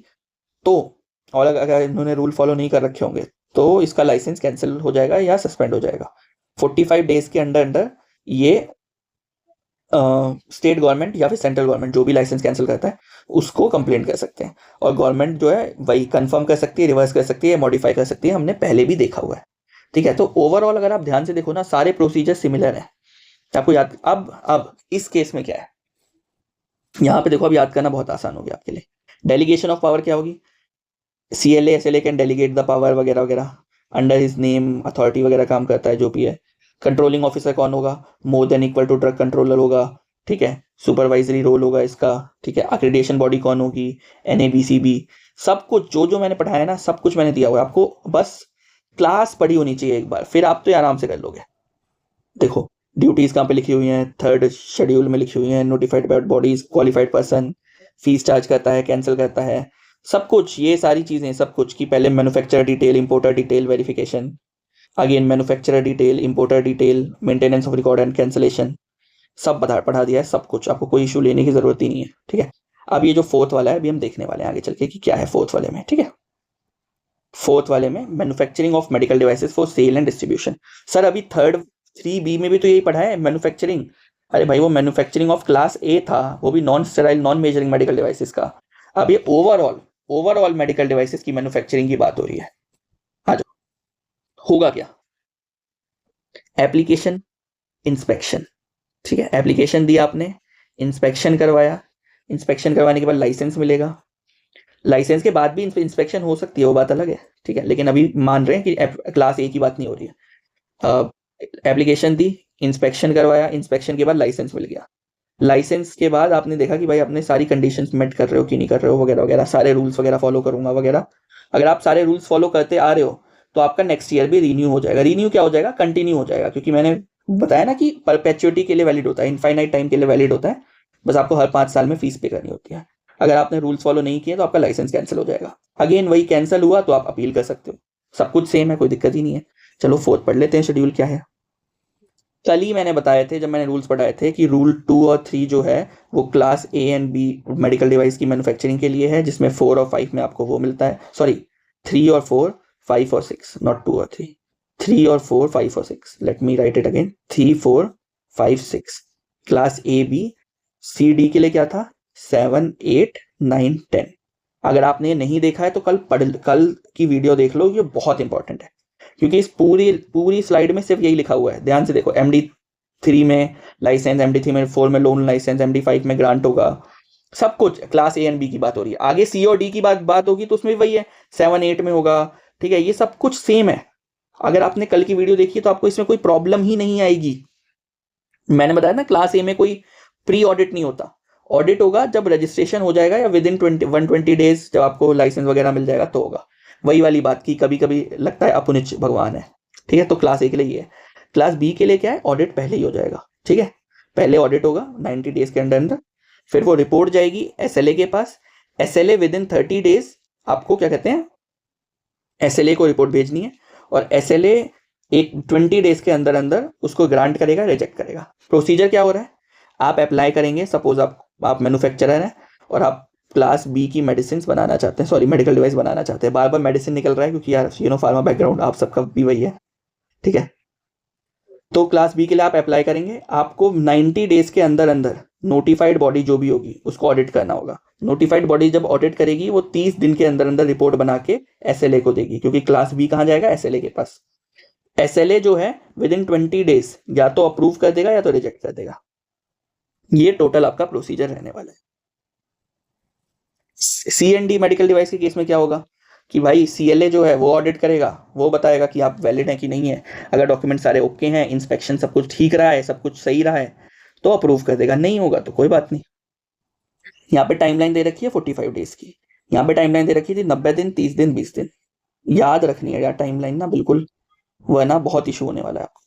तो और अगर इन्होंने रूल फॉलो नहीं कर रखे होंगे तो इसका लाइसेंस कैंसिल हो जाएगा या सस्पेंड हो जाएगा। 45 डेज के अंदर अंदर ये स्टेट गवर्नमेंट या फिर सेंट्रल गवर्नमेंट जो भी लाइसेंस कैंसिल करता है उसको कंप्लेंट कर सकते हैं, और गवर्नमेंट जो है वही कंफर्म कर सकती है, रिवर्स कर सकती है, मॉडिफाई कर सकती है, हमने पहले भी देखा हुआ है। ठीक है, तो ओवरऑल अगर आप ध्यान से देखो ना, सारे प्रोसीजर सिमिलर है। आपको याद, अब इस केस में क्या है, यहाँ पे देखो, अब याद करना बहुत आसान हो गया आपके लिए। डेलीगेशन ऑफ पावर क्या होगी, CLA SLA can delegate the power वगैरह वगैरह, अंडर हिज नेम अथॉरिटी वगैरह काम करता है जो भी है। कंट्रोलिंग ऑफिसर कौन होगा, more than equal to drug controller होगा। ठीक है, सुपरवाइजरी रोल होगा इसका। ठीक है, अक्रेडिटेशन बॉडी कौन होगी, NABCB। सब कुछ जो जो मैंने पढ़ाया ना, सब कुछ मैंने दिया हुआ है आपको, बस क्लास पढ़ी होनी चाहिए एक बार, फिर आप तो आराम से कर लोगे। देखो ड्यूटीज कहाँ पे लिखी हुई हैं, 3rd शेड्यूल में लिखी हुई हैं। Notified by bodies, qualified person, fees charge करता है, कैंसिल करता है, सब कुछ, ये सारी चीजें सब कुछ की पहले manufacturer detail, importer detail, verification, again manufacturer detail, importer detail, maintenance of record and cancellation, सब पढ़ा दिया है सब कुछ, आपको कोई इशू लेने की जरूरत ही नहीं है। ठीक है, अब ये जो 4th वाला है अभी हम देखने वाले हैं आगे चल के कि क्या है 4th वाले में। ठीक है, 4th वाले में manufacturing of medical devices for sale and distribution. Sir अभी 3B में भी तो यही पढ़ा है मैन्युफैक्चरिंग। अरे भाई वो मैन्युफैक्चरिंग ऑफ क्लास A था, वो भी non sterile non measuring medical devices का। अब ये ओवरऑल मेडिकल डिवाइसेस की मैन्युफैक्चरिंग की बात हो रही है। आ जाओ, होगा क्या, एप्लीकेशन, इंस्पेक्शन। ठीक है, एप्लीकेशन दिया आपने, इंस्पेक्शन करवाया, इंस्पेक्शन करवाने के बाद लाइसेंस मिलेगा, लाइसेंस के बाद भी इंस्पेक्शन हो सकती है, वो बात अलग है। ठीक है, लेकिन अभी मान रहे हैं कि क्लास A की बात नहीं हो रही है। एप्लीकेशन दी, इंस्पेक्शन करवाया, इंस्पेक्शन के बाद लाइसेंस मिल गया, लाइसेंस के बाद आपने देखा कि भाई आपने सारी कंडीशंस मेट कर रहे हो कि नहीं कर रहे हो वगैरह वगैरह, सारे रूल्स वगैरह फॉलो करूंगा वगैरह। अगर आप सारे रूल्स फॉलो करते आ रहे हो तो आपका नेक्स्ट ईयर भी रीन्यू हो जाएगा। रीन्यू क्या हो जाएगा, कंटिन्यू हो जाएगा, क्योंकि मैंने बताया ना कि परपेचुइटी के लिए वैलिड होता है, इनफाइनाइट टाइम के लिए वैलिड होता है, बस आपको हर 5 साल में फीस पे करनी होती है। अगर आपने रूल्स फॉलो नहीं किए तो आपका लाइसेंस कैंसिल हो जाएगा। अगेन वही कैंसिल हुआ तो आप अपील कर सकते हो, सब कुछ सेम है, कोई दिक्कत ही नहीं है। चलो 4th पढ़ लेते हैं, शेड्यूल क्या है। कल ही मैंने बताए थे जब मैंने रूल्स पढ़ाए थे कि रूल 2 और 3 जो है वो class A and B medical device की मैन्युफैक्चरिंग के लिए है, जिसमें 4 और 5 में आपको वो मिलता है, सॉरी 3 और 4, 5 और 6, नॉट 2 और 3, 3 और 4, 5 और 6, let me right it again, 3, 4, 5, 6। Class A B C D के लिए क्या था, 7, 8, 9, 10। अगर आपने ये नहीं देखा है तो कल की वीडियो देख लो, ये बहुत इंपॉर्टेंट है, क्योंकि इस पूरी स्लाइड में सिर्फ यही लिखा हुआ है। ध्यान से देखो, MD3 में लाइसेंस, MD3 में 4 में लोन लाइसेंस, MD5 में ग्रांट होगा, सब कुछ क्लास A एंड B की बात हो रही है। आगे C और D की बात होगी तो उसमें वही है, 7, 8 में होगा। ठीक है, ये सब कुछ सेम है। अगर आपने कल की वीडियो देखी तो आपको इसमें कोई प्रॉब्लम ही नहीं आएगी। मैंने बताया ना, क्लास A में कोई प्री ऑडिट नहीं होता, ऑडिट होगा जब रजिस्ट्रेशन हो जाएगा या विद इन 120 डेज जब आपको लाइसेंस वगैरह मिल जाएगा तो होगा। वही वाली बात की कभी कभी लगता है अपुनिच भगवान है। ठीक है, तो क्लास A के लिए ये है। क्लास B के लिए क्या है, ऑडिट पहले ही हो जाएगा। ठीक है, पहले ऑडिट होगा 90 डेज के अंदर अंदर, फिर वो रिपोर्ट जाएगी SLA के पास, SLA विद इन 30 डेज आपको क्या कहते हैं, SLA को रिपोर्ट भेजनी है, और SLA एक 20 डेज के अंदर अंदर उसको ग्रांट करेगा, रिजेक्ट करेगा। प्रोसीजर क्या हो रहा है, आप अप्लाई करेंगे, सपोज आप मैन्युफैक्चरर हैं और आप क्लास B की मेडिसिन बनाना चाहते हैं, सॉरी मेडिकल डिवाइस बनाना चाहते हैं, बार बार मेडिसिन निकल रहा है क्योंकि यार फार्मा बैकग्राउंड आप सबका भी वही है। ठीक है, तो क्लास B के लिए आप अप्लाई करेंगे, आपको 90 डेज के अंदर अंदर नोटिफाइड बॉडी जो भी होगी उसको ऑडिट करना होगा। नोटिफाइड बॉडी जब ऑडिट करेगी वो 30 दिन के अंदर अंदर रिपोर्ट बना के SLA को देगी, क्योंकि क्लास B कहाँ जाएगा, SLA के पास। SLA जो है विद इन 20 डेज या तो अप्रूव कर देगा या तो रिजेक्ट कर देगा। ये टोटल आपका प्रोसीजर रहने वाला है। C&D मेडिकल डिवाइस के केस में क्या होगा कि भाई CLA जो है वो ऑडिट करेगा, वो बताएगा कि आप वैलिड हैं कि नहीं है। अगर डॉक्यूमेंट सारे ओके हैं, इंस्पेक्शन सब कुछ ठीक रहा है, सब कुछ सही रहा है तो अप्रूव कर देगा, नहीं होगा तो कोई बात नहीं। यहाँ पे टाइमलाइन दे रखी है 45 डेज की, यहाँ पे टाइमलाइन दे रखी थी 90 दिन, 30 दिन, 20 दिन। याद रखनी है यार टाइमलाइन ना बिल्कुल, वरना बहुत इशू होने वाला है आपको।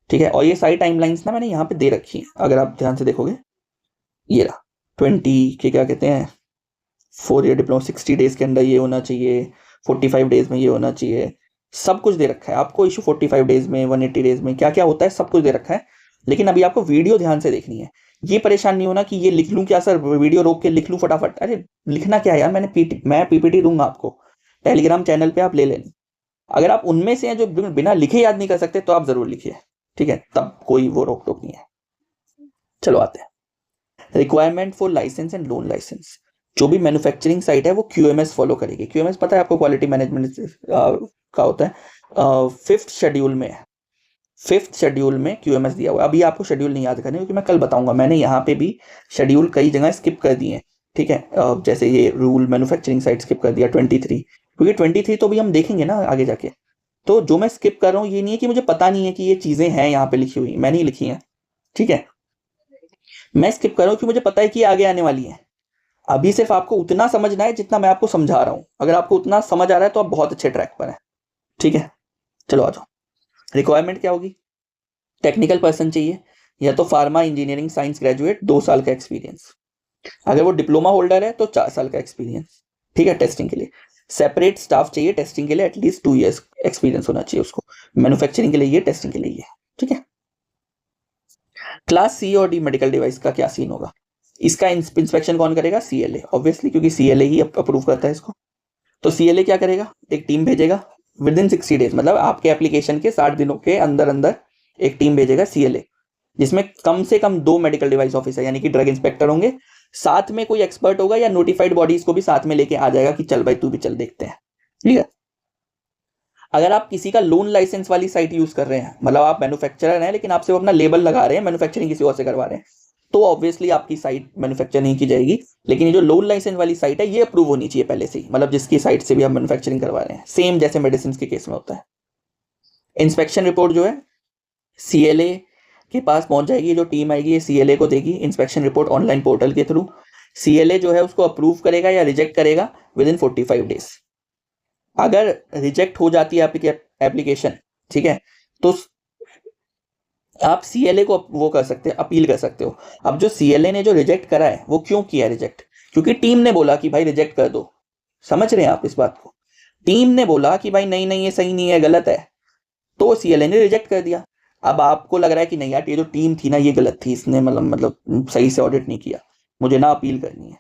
ठीक है, और ये सारी टाइमलाइंस ना मैंने यहाँ पे दे रखी है, अगर आप ध्यान से देखोगे, ये रहा 20 के क्या कहते हैं 4 ईयर डिप्लोमा, 60 डेज के अंदर ये होना चाहिए, 45 डेज में ये होना चाहिए, सब कुछ दे रखा है आपको। इशू 45 डेज में, 180 डेज में क्या क्या होता है सब कुछ दे रखा है। लेकिन अभी आपको वीडियो ध्यान से देखनी है, ये परेशान नहीं होना कि ये लिख लूं क्या सर, वीडियो रोक के लिख लूं फटाफट। अरे लिखना क्या है यार, मैं PPT दूंगा आपको, टेलीग्राम चैनल पे आप ले लेना, अगर आप उनमें से हैं जो बिना लिखे याद नहीं कर सकते तो आप जरूर लिखिए, ठीक है, तब कोई वो रोक टोक नहीं है। चलो आते हैं requirement for license and loan license. जो भी मैन्युफैक्चरिंग साइट है वो QMS फॉलो करेगी। QMS पता है आपको, क्वालिटी मैनेजमेंट का होता है। फिफ्थ शेड्यूल में QMS दिया हुआ है। अभी आपको शेड्यूल नहीं याद करने क्योंकि मैं कल बताऊंगा। मैंने यहाँ पे भी शेड्यूल कई जगह स्किप कर दिए, ठीक है। जैसे ये रूल मैन्युफैक्चरिंग साइट स्किप कर दिया 23, क्योंकि 23 तो भी हम देखेंगे ना आगे जाके। तो जो मैं स्किप कर रहा हूँ ये नहीं है कि मुझे पता नहीं है कि ये चीजें हैं यहाँ पे लिखी हुई, मैं नहीं लिखी है, ठीक है। मैं स्किप कर रहा हूँ कि मुझे पता है कि आगे आने वाली है। अभी सिर्फ आपको उतना समझना है जितना मैं आपको समझा रहा हूँ। अगर आपको उतना समझ आ रहा है तो आप बहुत अच्छे ट्रैक पर हैं, ठीक है। चलो आ जाओ। रिक्वायरमेंट क्या होगी? टेक्निकल पर्सन चाहिए, या तो फार्मा इंजीनियरिंग साइंस ग्रेजुएट 2 साल का एक्सपीरियंस। अगर वो डिप्लोमा होल्डर है तो 4 साल का एक्सपीरियंस, ठीक है, टेस्टिंग के लिए। सेपरेट स्टाफ चाहिए टेस्टिंग के लिए, एटलीस्ट 2 ईयर्स एक्सपीरियंस होना चाहिए उसको। मैन्युफैक्चरिंग के लिए ये, टेस्टिंग के लिए ये, ठीक है। क्लास C और D मेडिकल डिवाइस का क्या सीन होगा? इसका इंस्पेक्शन कौन करेगा? CLA, ऑब्वियसली, क्योंकि CLA ही अप्रूव करता है इसको। तो CLA क्या करेगा? एक टीम भेजेगा विदिन 60 डेज, मतलब आपके एप्लीकेशन के 60 दिनों के अंदर अंदर एक टीम भेजेगा CLA, जिसमें कम से कम 2 मेडिकल डिवाइस ऑफिसर यानी कि ड्रग इंस्पेक्टर होंगे, साथ में कोई एक्सपर्ट होगा या नोटिफाइड बॉडीज को भी साथ में लेके आ जाएगा कि चल भाई तू भी चल, देखते हैं, ठीक है। अगर आप किसी का लोन लाइसेंस वाली साइट यूज कर रहे हैं, मतलब आप मैन्युफैक्चरर हैं लेकिन आपसे वो अपना लेबल लगा रहे हैं, मैन्युफैक्चरिंग किसी और से करवा रहे हैं, तो ऑब्वियसली आपकी साइट मैन्युफैक्चर नहीं की जाएगी। लेकिन ये जो लोन लाइसेंस वाली साइट है ये अप्रूव होनी चाहिए पहले से ही, मतलब जिसकी साइट से भी आप मैन्युफैक्चरिंग करवा रहे हैं, सेम जैसे मेडिसिन के केस में होता है। इंस्पेक्शन रिपोर्ट जो है CLA के पास पहुंच जाएगी, जो टीम आएगी ये CLA को देगी इंस्पेक्शन रिपोर्ट ऑनलाइन पोर्टल के थ्रू। CLA जो है उसको अप्रूव करेगा या रिजेक्ट करेगा विदिन 45 डेज। अगर रिजेक्ट हो जाती है आपकी एप्लीकेशन, ठीक है, तो आप CLA को वो कर सकते हैं, अपील कर सकते हो। अब जो CLA ने जो रिजेक्ट करा है वो क्यों किया रिजेक्ट? क्योंकि टीम ने बोला कि भाई रिजेक्ट कर दो। समझ रहे हैं आप इस बात को? टीम ने बोला कि भाई नहीं नहीं ये सही नहीं है, गलत है, तो CLA ने रिजेक्ट कर दिया। अब आपको लग रहा है कि नहीं यार ये जो टीम थी ना ये गलत थी, इसने मतलब सही से ऑडिट नहीं किया, मुझे ना अपील करनी है,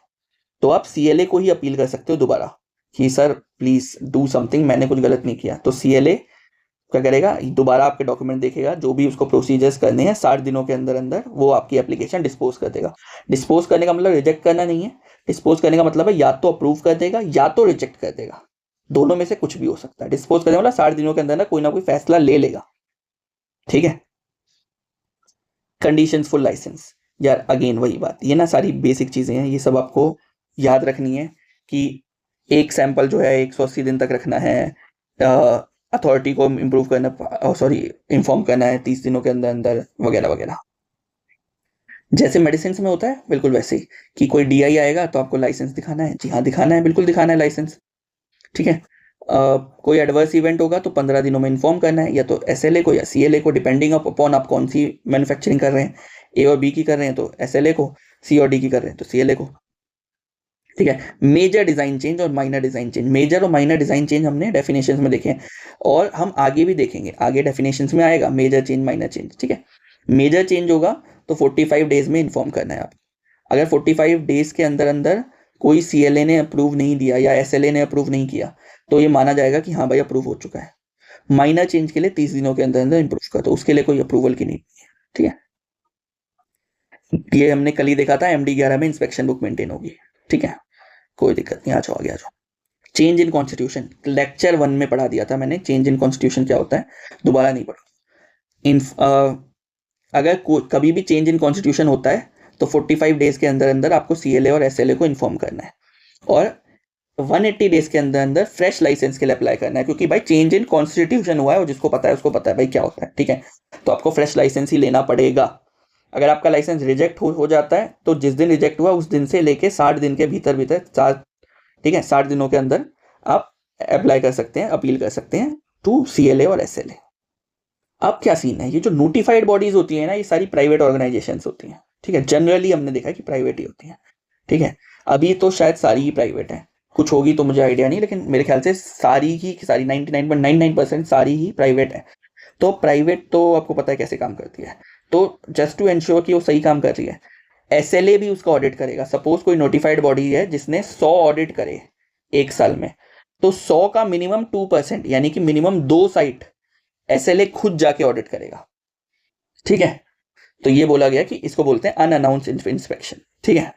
तो आप CLA को ही अपील कर सकते हो दोबारा कि सर प्लीज डू समथिंग, मैंने कुछ गलत नहीं किया। तो CLA क्या करेगा? दोबारा आपके डॉक्यूमेंट देखेगा, जो भी उसको प्रोसीजर्स करने हैं 60 दिनों के अंदर अंदर वो आपकी एप्लीकेशन डिस्पोज कर देगा। डिस्पोज करने का मतलब रिजेक्ट करना नहीं है, डिस्पोज करने का मतलब है या तो अप्रूव कर देगा या तो रिजेक्ट कर देगा, दोनों में से कुछ भी हो सकता है। डिस्पोज करने वाला 60 दिनों के अंदर कोई ना कोई फैसला ले लेगा, ठीक है। कंडीशंस फॉर लाइसेंस, यार अगेन वही बात, ये ना सारी बेसिक चीजें हैं, ये सब आपको याद रखनी है कि एक सैंपल जो है 180 दिन तक रखना है, अथॉरिटी को इम्प्रूव करना, सॉरी इन्फॉर्म करना है 30 दिनों के अंदर अंदर, वगैरह वगैरह। जैसे मेडिसिन में होता है बिल्कुल वैसे ही, कि कोई DI आएगा तो आपको लाइसेंस दिखाना है, जी हाँ दिखाना है, बिल्कुल दिखाना है लाइसेंस, ठीक है। कोई एडवर्स इवेंट होगा तो 15 दिनों में इन्फॉर्म करना है, या तो SLA को या CLA को, डिपेंडिंग अपॉन आप कौन सी मैन्युफैक्चरिंग कर रहे हैं। A और B की कर रहे हैं तो SLA को, C और D की कर रहे हैं तो CLA को, ठीक है। मेजर डिजाइन चेंज और माइनर डिजाइन चेंज, मेजर और माइनर डिजाइन चेंज हमने डेफिनेशंस में देखे हैं और हम आगे भी देखेंगे, आगे डेफिनेशंस में आएगा मेजर चेंज माइनर चेंज, ठीक है। मेजर चेंज होगा तो 45 डेज में इन्फॉर्म करना है आप। अगर 45 डेज के अंदर अंदर कोई CLA ने अप्रूव नहीं दिया या SLA ने अप्रूव नहीं किया तो ये माना जाएगा कि हाँ भाई अप्रूव हो चुका है। माइनर चेंज के लिए 30 दिनों के अंदर अंदर इम्प्रूव कर, तो उसके लिए कोई अप्रूवल की नहीं, ठीक है। ये हमने कल ही देखा था MD 11 में इंस्पेक्शन बुक मेंटेन होगी, ठीक है, कोई दिक्कत नहीं। आ जाओ आगे आ जाओ। चेंज इन कॉन्स्टिट्यूशन, लेक्चर 1 में पढ़ा दिया था मैंने, चेंज इन कॉन्स्टिट्यूशन क्या होता है, दोबारा नहीं पढ़ा। अगर कभी भी चेंज इन कॉन्स्टिट्यूशन होता है तो 45 डेज के अंदर अंदर आपको CLA और SLA को इन्फॉर्म करना है, और 180 डेज के अंदर अंदर फ्रेश लाइसेंस के लिए अप्लाई करना है, क्योंकि भाई चेंज इन कॉन्स्टिट्यूशन हुआ है और जिसको पता है उसको पता है भाई क्या होता है, ठीक है। तो आपको फ्रेश लाइसेंस ही लेना पड़ेगा। अगर आपका लाइसेंस रिजेक्ट हो जाता है तो जिस दिन रिजेक्ट हुआ उस दिन से लेके 60 दिन के भीतर भीतर, ठीक है, 60 दिनों के अंदर आप अप्लाई कर सकते हैं, अपील कर सकते हैं टू CLA और SLA। अब क्या सीन है, ये जो नोटिफाइड बॉडीज होती है ना ये सारी प्राइवेट ऑर्गेनाइजेशंस होती हैं, ठीक है, जनरली हमने देखा है कि प्राइवेट ही होती हैं, ठीक है। अभी तो शायद सारी ही प्राइवेट हैं, कुछ होगी तो मुझे आइडिया नहीं, लेकिन मेरे ख्याल से सारी 99.99% सारी ही प्राइवेट है। तो प्राइवेट तो आपको पता है कैसे काम करती है, तो जस्ट टू एंश्योर कि वो सही काम कर रही है, SLA भी उसका ऑडिट करेगा। सपोज कोई नोटिफाइड बॉडी है जिसने 100 ऑडिट करे 1 साल में, तो 100 का मिनिमम 2%, यानी कि मिनिमम 2 साइट SLA खुद जाके ऑडिट करेगा। ठीक है, तो ये बोला गया कि इसको बोलते हैं अनअनाउंस्ड इंस्पेक्शन। ठीक है,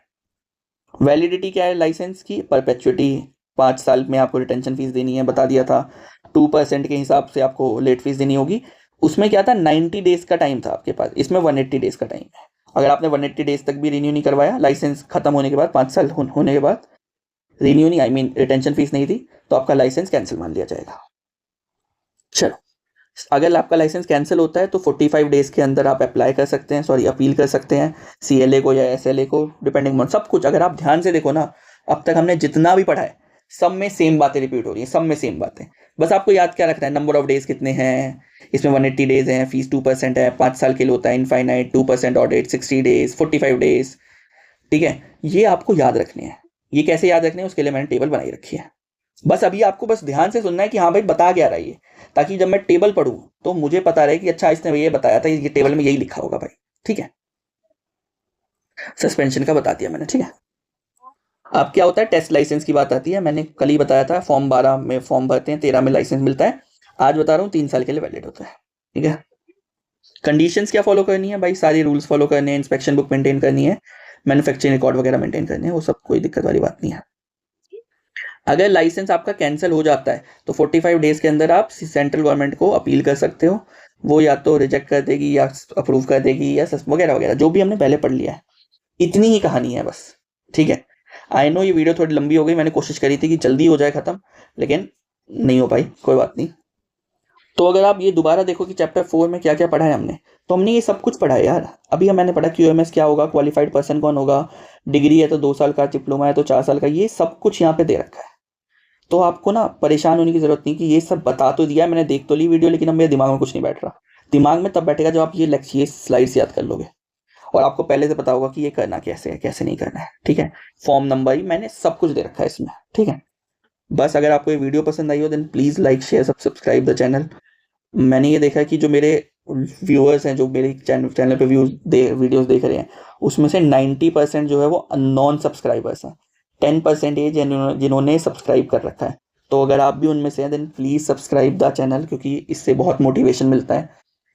वैलिडिटी क्या है लाइसेंस की? परपेचुइटी, 5 साल में आपको रिटेंशन फीस देनी है, बता दिया था। 2% के हिसाब से आपको लेट फीस देनी होगी। उसमें क्या था, 90 डेज का टाइम था आपके पास, इसमें 180 डेज का टाइम है। अगर आपने 180 डेज तक भी रिन्यू नहीं करवाया, लाइसेंस खत्म होने के बाद, 5 साल होने के बाद रिन्यू नहीं, आई मीन रिटेंशन फीस नहीं थी, तो आपका लाइसेंस कैंसिल मान लिया जाएगा। चलो, अगर आपका लाइसेंस कैंसिल होता है तो 45 डेज के अंदर आप अप्लाई कर सकते हैं, सॉरी अपील कर सकते हैं CLA को या SLA को, डिपेंडिंग ऑन सब कुछ। अगर आप ध्यान से देखो ना, अब तक हमने जितना भी पढ़ा है सब में सेम बातें रिपीट हो रही हैं, सब में सेम बातें। बस आपको याद क्या रखना है, नंबर ऑफ डेज कितने हैं, इसमें 180 डेज हैं, फीस 2% है, 5 साल के लिए होता है इनफाइनाइट, 2% ऑडिट, 60 डेज, 45 डेज। ठीक है, ये आपको याद रखने हैं। ये कैसे याद रखने हैं, उसके लिए मैंने टेबल बनाई रखी है। बस अभी आपको बस ध्यान से सुनना है कि हाँ भाई बता क्या रहा है ये, ताकि जब मैं टेबल पढ़ूं तो मुझे पता रहे कि अच्छा इसने ये बताया था, ये टेबल में यही लिखा होगा भाई। ठीक है, सस्पेंशन का बता दिया मैंने। ठीक है, अब क्या होता है, टेस्ट लाइसेंस की बात आती है। मैंने कल ही बताया था, फॉर्म 12 में फॉर्म भरते हैं, 13 में लाइसेंस मिलता है। आज बता रहा हूँ 3 साल के लिए वैलिड होता है। ठीक है, कंडीशंस क्या फॉलो करनी है भाई, सारी रूल्स फॉलो करने हैं, इंस्पेक्शन बुक मेंटेन करनी है, मैन्युफैक्चरिंग रिकॉर्ड वगैरह मेंटेन करने हैं, वो सब कोई दिक्कत वाली बात नहीं है। अगर लाइसेंस आपका कैंसिल हो जाता है तो 45 डेज के अंदर आप सेंट्रल गवर्नमेंट को अपील कर सकते हो। वो या तो रिजेक्ट कर देगी या अप्रूव कर देगी या वगैरह वगैरह, जो भी हमने पहले पढ़ लिया है। इतनी ही कहानी है बस। ठीक है, आई नो ये वीडियो थोड़ी लंबी हो गई, मैंने कोशिश करी थी कि जल्दी हो जाए खत्म, लेकिन नहीं हो पाई, कोई बात नहीं। तो अगर आप ये दोबारा देखो कि चैप्टर 4 में क्या क्या पढ़ा है हमने, तो हमने ये सब कुछ पढ़ा है यार। अभी मैंने पढ़ा QMS क्या होगा, क्वालिफाइड पर्सन कौन होगा, डिग्री है तो 2 साल का, डिप्लोमा है तो 4 साल का, ये सब कुछ यहाँ पे दे रखा है। तो आपको ना परेशान होने की जरूरत नहीं कि ये सब बता तो दिया, मैंने देख तो ली वीडियो, लेकिन अब मेरे दिमाग में कुछ नहीं बैठ रहा। दिमाग में तब बैठेगा जब आप ये ये स्लाइड्स याद कर लोगे, और आपको पहले से पता होगा कि ये करना कैसे है, कैसे नहीं करना है। ठीक है, फॉर्म नंबर ही मैंने सब कुछ दे रखा है इसमें। ठीक है, बस अगर आपको ये वीडियो पसंद आई हो then please like share subscribe the channel. मैंने ये देखा कि जो मेरे व्यूअर्स हैं, जो मेरे चैनल पे वीडियोस देख रहे हैं, उसमें से 90% जो है वो नॉन सब्सक्राइबर्स हैं। 10% ये जिन्होंने सब्सक्राइब कर रखा है। तो अगर आप भी उनमें से हैं then please subscribe the channel, क्योंकि इससे बहुत मोटिवेशन मिलता है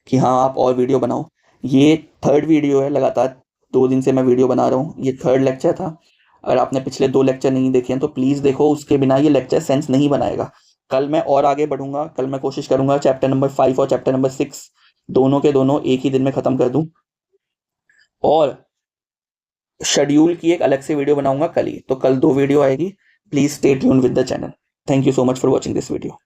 कि हाँ आप और वीडियो बनाओ। ये 3rd वीडियो है, लगातार 2 दिन से मैं वीडियो बना रहा हूँ। ये 3rd लेक्चर था। अगर आपने पिछले 2 लेक्चर नहीं देखे हैं तो प्लीज़ देखो, उसके बिना ये लेक्चर सेंस नहीं बनाएगा। कल मैं और आगे बढ़ूंगा, कल मैं कोशिश करूंगा चैप्टर नंबर 5 और चैप्टर नंबर 6 दोनों के दोनों एक ही दिन में खत्म कर दूं, और शेड्यूल की एक अलग से वीडियो बनाऊंगा कल ही। तो कल 2 वीडियो आएगी। Please stay tune with the channel. Thank you so much for watching this video.